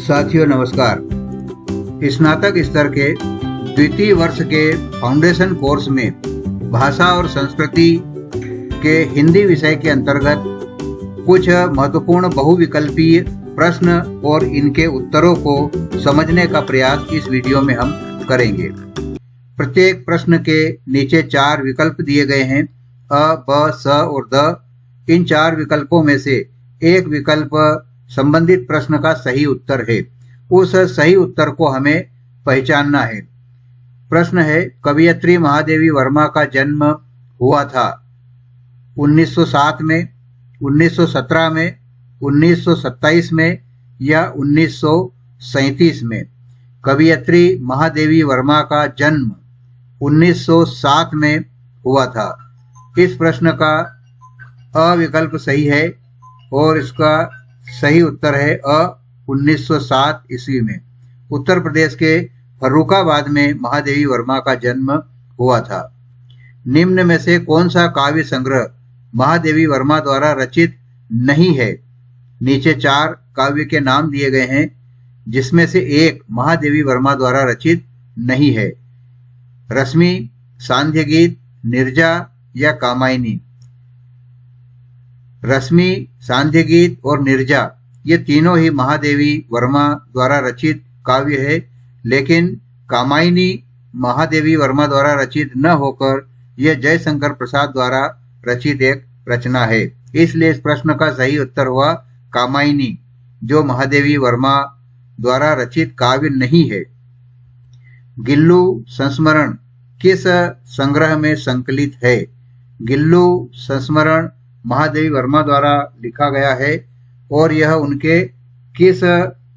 साथियों नमस्कार। स्नातक स्तर के द्वितीय वर्ष के फाउंडेशन कोर्स में भाषा और संस्कृति के हिंदी विषय के अंतर्गत कुछ महत्वपूर्ण बहुविकल्पीय प्रश्न और इनके उत्तरों को समझने का प्रयास इस वीडियो में हम करेंगे। प्रत्येक प्रश्न के नीचे 4 विकल्प दिए गए हैं, अ, ब, स और द। इन 4 विकल्पों में से एक विकल्प संबंधित प्रश्न का सही उत्तर है। उस सही उत्तर को हमें पहचानना है। प्रश्न है, कवयित्री महादेवी वर्मा का जन्म हुआ था 1907 में, 1917 में, 1927 में या 1937 में। कवयित्री महादेवी वर्मा का जन्म 1907 में हुआ था। इस प्रश्न का अ विकल्प सही है और इसका सही उत्तर है अ 1907 ईस्वी में। उत्तर प्रदेश के फर्रुखाबाद में महादेवी वर्मा का जन्म हुआ था। निम्न में से कौन सा काव्य संग्रह महादेवी वर्मा द्वारा रचित नहीं है? नीचे 4 काव्य के नाम दिए गए हैं, जिसमें से एक महादेवी वर्मा द्वारा रचित नहीं है। रश्मि, सांध्य गीत, निर्जा या कामायनी। रश्मि, सांध्य गीत और निर्जा ये तीनों ही महादेवी वर्मा द्वारा रचित काव्य है, लेकिन कामायनी महादेवी वर्मा द्वारा रचित न होकर यह जयशंकर प्रसाद द्वारा रचित एक रचना है। इसलिए इस प्रश्न का सही उत्तर हुआ कामायनी, जो महादेवी वर्मा द्वारा रचित काव्य नहीं है। गिल्लू संस्मरण किस संग्रह में संकलित है? गिल्लू संस्मरण महादेवी वर्मा द्वारा लिखा गया है और यह उनके किस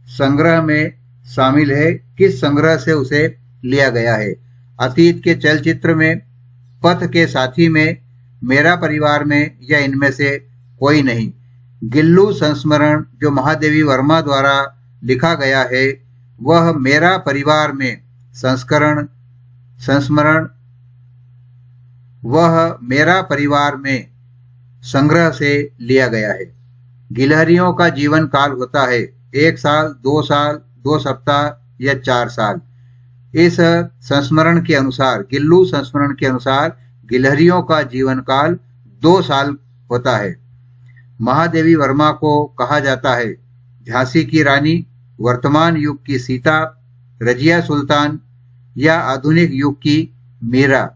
संग्रह में शामिल है, किस संग्रह से उसे लिया गया है? अतीत के चलचित्र में, पथ के साथी में, मेरा परिवार में या इनमें से कोई नहीं। गिल्लू संस्मरण जो महादेवी वर्मा द्वारा लिखा गया है वह मेरा परिवार में संस्मरण वह मेरा परिवार में संग्रह से लिया गया है। गिलहरियों का जीवन काल होता है 1 साल, 2 साल, 2 सप्ताह या 4 साल। इस संस्मरण के अनुसार, गिल्लू संस्मरण के अनुसार गिलहरियों का जीवन काल 2 साल होता है। महादेवी वर्मा को कहा जाता है झांसी की रानी, वर्तमान युग की सीता, रजिया सुल्तान या आधुनिक युग की मीरा।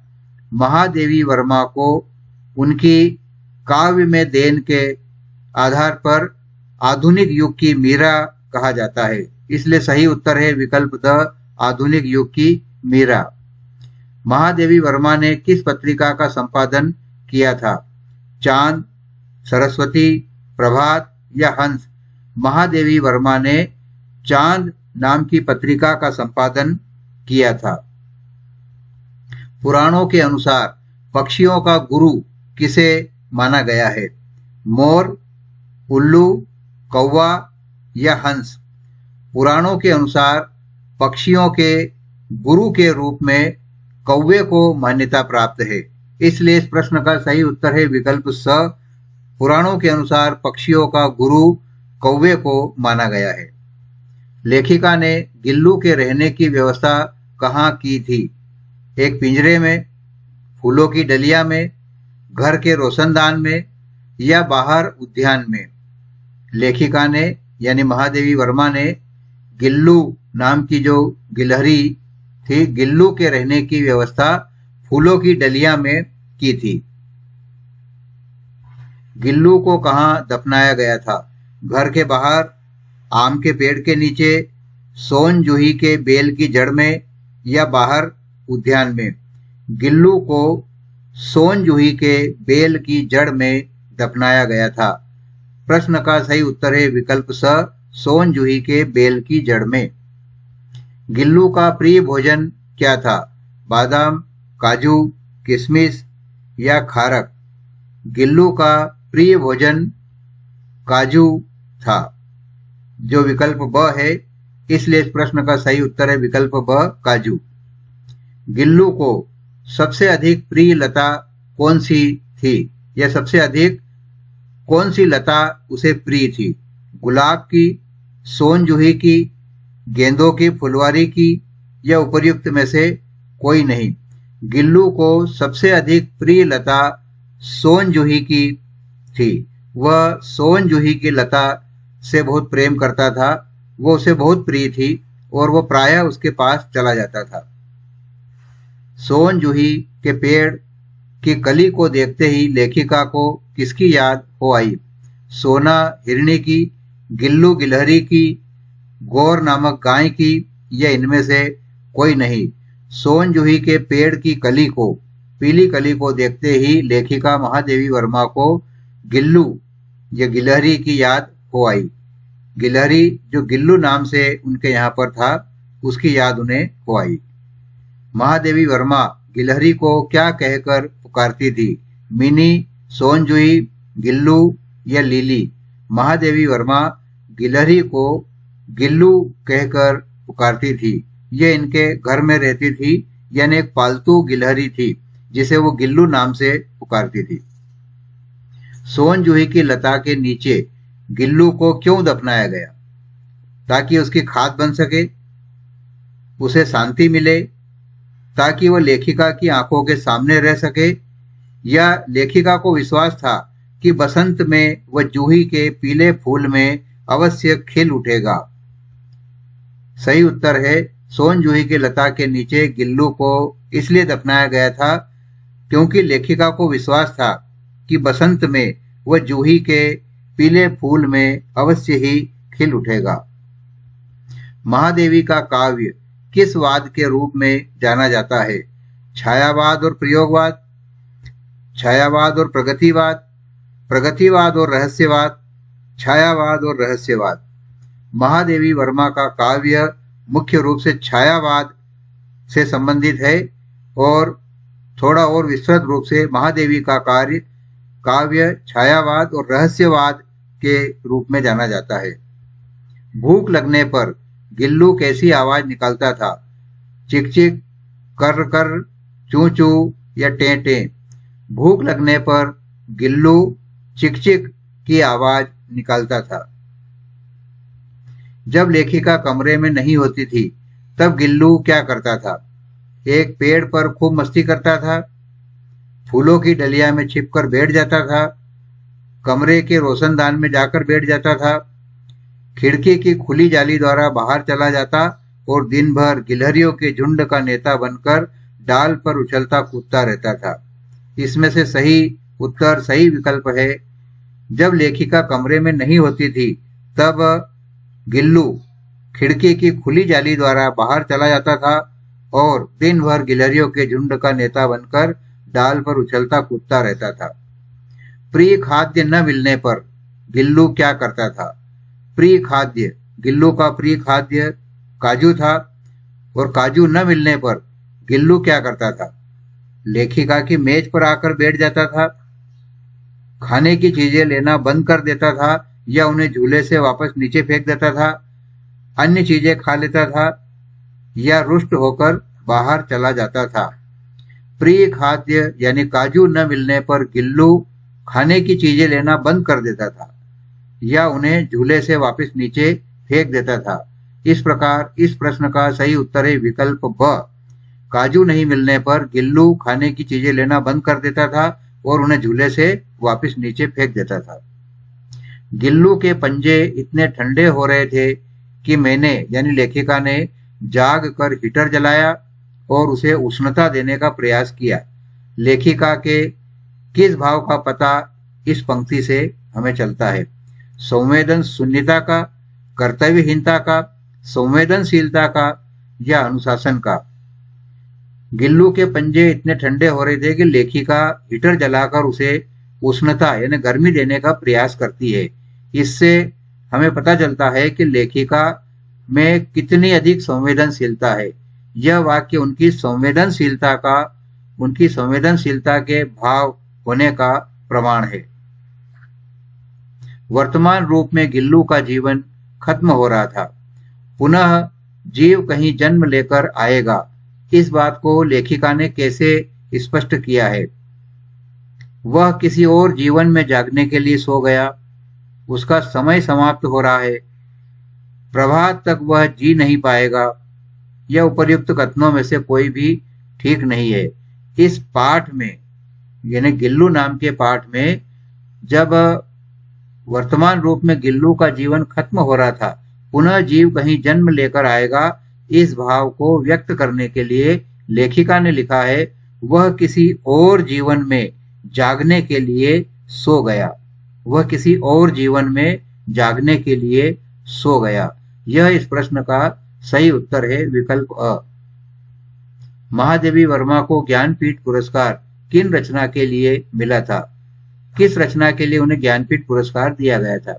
महादेवी वर्मा को उनकी काव्य में देन के आधार पर आधुनिक युग की मीरा कहा जाता है। इसलिए सही उत्तर है विकल्प द, आधुनिक युग की मीरा। महादेवी वर्मा ने किस पत्रिका का संपादन किया था? चांद, सरस्वती, प्रभात या हंस। महादेवी वर्मा ने चांद नाम की पत्रिका का संपादन किया था। पुराणों के अनुसार पक्षियों का गुरु किसे माना गया है? मोर, उल्लू, कौवा या हंस। पुराणों के अनुसार पक्षियों के गुरु के रूप में कौवे को मान्यता प्राप्त है। इसलिए इस प्रश्न का सही उत्तर है विकल्प स। पुराणों के अनुसार पक्षियों का गुरु कौवे को माना गया है। लेखिका ने गिल्लू के रहने की व्यवस्था कहाँ की थी? एक पिंजरे में, फूलों की डलिया में, घर के रोशनदान में या बाहर उद्यान में। लेखिका ने यानी महादेवी वर्मा ने गिल्लू नाम की जो गिलहरी थी, गिल्लू के रहने की व्यवस्था फूलों की डलिया में की थी। गिल्लू को कहाँ दफनाया गया था? घर के बाहर, आम के पेड़ के नीचे, सोन जूही के बेल की जड़ में या बाहर उद्यान में। गिल्लू को सोन जूही के बेल की जड़ में दफनाया गया था। प्रश्न का सही उत्तर है विकल्प स, सोन जूही के बेल की जड़ में। गिल्लू का प्रिय भोजन क्या था? बादाम, काजू, किशमिश या खारक। गिल्लू का प्रिय भोजन काजू था, जो विकल्प ब है। इसलिए इस प्रश्न का सही उत्तर है विकल्प ब, काजू। गिल्लू को सबसे अधिक प्रिय लता कौन सी थी? या सबसे अधिक कौन सी लता उसे प्रिय थी? गुलाब की, सोन जूही की गेंदों की फुलवारी की या उपर्युक्त में से कोई नहीं। गिल्लू को सबसे अधिक प्रिय लता सोन जूही की थी। वह सोन जूही की लता से बहुत प्रेम करता था। वो उसे बहुत प्रिय थी और वो प्रायः उसके पास चला जाता था। सोन जूही के पेड़ की कली को देखते ही लेखिका को किसकी याद हो आई? सोना हिरणी की, गिल्लू गिलहरी की, गौर नामक गाय की, या इनमें से कोई नहीं। सोन जूही के पेड़ की कली को, पीली कली को देखते ही लेखिका महादेवी वर्मा को गिल्लू या गिलहरी की याद हो आई। गिलहरी जो गिल्लू नाम से उनके यहाँ पर था, उसकी याद उन्हें हो आई। महादेवी वर्मा गिलहरी को क्या कहकर पुकारती थी? मिनी, सोनजुई, गिल्लू या लीली? महादेवी वर्मा गिलहरी को गिल्लू कहकर पुकारती थी। ये इनके घर में रहती थी, यानी एक पालतू गिलहरी थी जिसे वो गिल्लू नाम से पुकारती थी। सोन जूही की लता के नीचे गिल्लू को क्यों दफनाया गया? ताकि उसकी खाद बन सके, उसे शांति मिले, ताकि वह लेखिका की आंखों के सामने रह सके, या लेखिका को विश्वास था कि बसंत में वह जूही के पीले फूल में अवश्य खिल उठेगा। सही उत्तर है, सोन जूही की लता के नीचे गिल्लू को इसलिए दफनाया गया था क्योंकि लेखिका को विश्वास था कि बसंत में वह जूही के पीले फूल में अवश्य ही खिल उठेगा। महादेवी का काव्य किस वाद के रूप में जाना जाता है? छायावाद और प्रयोगवाद, छायावाद और प्रगतिवाद, प्रगतिवाद और रहस्यवाद, छायावाद और रहस्यवाद। महादेवी वर्मा का काव्य मुख्य रूप से छायावाद से संबंधित है और थोड़ा और विस्तृत रूप से महादेवी का काव्य छायावाद और रहस्यवाद के रूप में जाना जाता है। भूख लगने पर गिल्लू कैसी आवाज निकालता था? चिक चिक, कर कर, चू चू या टें टें? भूख लगने पर गिल्लू चिक चिक की आवाज निकालता था। जब लेखिका कमरे में नहीं होती थी तब गिल्लू क्या करता था? एक पेड़ पर खूब मस्ती करता था, फूलों की डलिया में छिपकर बैठ जाता था, कमरे के रोशनदान में जाकर बैठ जाता था, खिड़की की खुली जाली द्वारा बाहर चला जाता और दिन भर गिलहरियों के झुंड का नेता बनकर डाल पर उछलता कूदता रहता था। इसमें से सही उत्तर, सही विकल्प है, जब लेखिका कमरे में नहीं होती थी तब गिल्लू खिड़की की खुली जाली द्वारा बाहर चला जाता था और दिन भर गिलहरियों के झुंड का नेता बनकर डाल पर उछलता कूदता रहता था। प्रिय खाद्य न मिलने पर गिल्लू क्या करता था? प्रिय खाद्य, गिल्लू का प्रिय खाद्य काजू था और काजू न मिलने पर गिल्लू क्या करता था? लेखिका की मेज पर आकर बैठ जाता था, खाने की चीजें लेना बंद कर देता था या उन्हें झूले से वापस नीचे फेंक देता था, अन्य चीजें खा लेता था या रुष्ट होकर बाहर चला जाता था। प्रिय खाद्य यानी काजू न मिलने पर गिल्लू खाने की चीजें लेना बंद कर देता था या उन्हें झूले से वापस नीचे फेंक देता था। इस प्रकार इस प्रश्न का सही उत्तर है विकल्प ब। काजू नहीं मिलने पर गिल्लू खाने की चीजें लेना बंद कर देता था और उन्हें झूले से वापस नीचे फेंक देता था। गिल्लू के पंजे इतने ठंडे हो रहे थे कि मैंने यानी लेखिका ने जाग कर हीटर जलाया और उसे उष्णता देने का प्रयास किया। लेखिका के किस भाव का पता इस पंक्ति से हमें चलता है? संवेदन शून्यता का, कर्तव्यहीनता का, संवेदनशीलता का या अनुशासन का? गिल्लू के पंजे इतने ठंडे हो रहे थे कि लेखिका हीटर जलाकर उसे उष्णता यानी गर्मी देने का प्रयास करती है। इससे हमें पता चलता है कि लेखिका में कितनी अधिक संवेदनशीलता है। यह वाक्य उनकी संवेदनशीलता के भाव होने का प्रमाण है। वर्तमान रूप में गिल्लू का जीवन खत्म हो रहा था। पुनः जीव कहीं जन्म लेकर आएगा, इस बात को लेखिका ने कैसे स्पष्ट किया है? वह किसी और जीवन में जागने के लिए सो गया, उसका समय समाप्त हो रहा है, प्रभात तक वह जी नहीं पाएगा। यह उपर्युक्त कथनों में से कोई भी ठीक नहीं है। इस पाठ में यानी गिल्लू नाम के पाठ में जब वर्तमान रूप में गिल्लू का जीवन खत्म हो रहा था, पुनः जीव कहीं जन्म लेकर आएगा, इस भाव को व्यक्त करने के लिए लेखिका ने लिखा है, वह किसी और जीवन में जागने के लिए सो गया। वह किसी और जीवन में जागने के लिए सो गया। यह इस प्रश्न का सही उत्तर है विकल्प अ। महादेवी वर्मा को ज्ञानपीठ पुरस्कार किन रचना के लिए मिला था? किस रचना के लिए उन्हें ज्ञानपीठ पुरस्कार दिया गया था?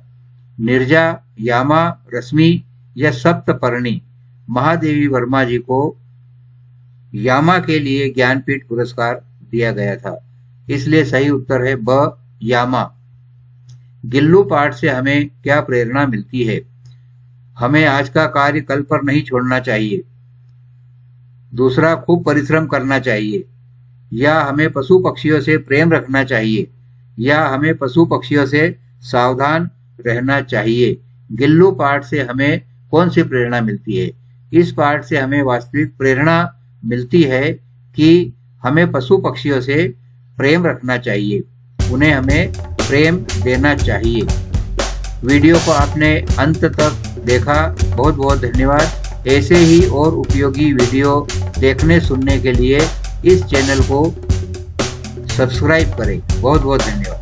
निर्जा, यामा, रश्मि या सप्तपर्णी? महादेवी वर्मा जी को यामा के लिए ज्ञानपीठ पुरस्कार दिया गया था, इसलिए सही उत्तर है ब, यामा। गिल्लू पाठ से हमें क्या प्रेरणा मिलती है? हमें आज का कार्य कल पर नहीं छोड़ना चाहिए। दूसरा, खूब परिश्रम करना चाहिए। या हमें पशु पक्षियों से प्रेम रखना चाहिए। या हमें पशु पक्षियों से सावधान रहना चाहिए। गिल्लू पाठ से हमें कौन सी प्रेरणा मिलती है? इस पाठ से हमें वास्तविक प्रेरणा मिलती है कि हमें पशु पक्षियों से प्रेम रखना चाहिए, उन्हें हमें प्रेम देना चाहिए। वीडियो को आपने अंत तक देखा, बहुत बहुत धन्यवाद। ऐसे ही और उपयोगी वीडियो देखने सुनने के लिए इस चैनल को सब्सक्राइब करें। बहुत बहुत धन्यवाद।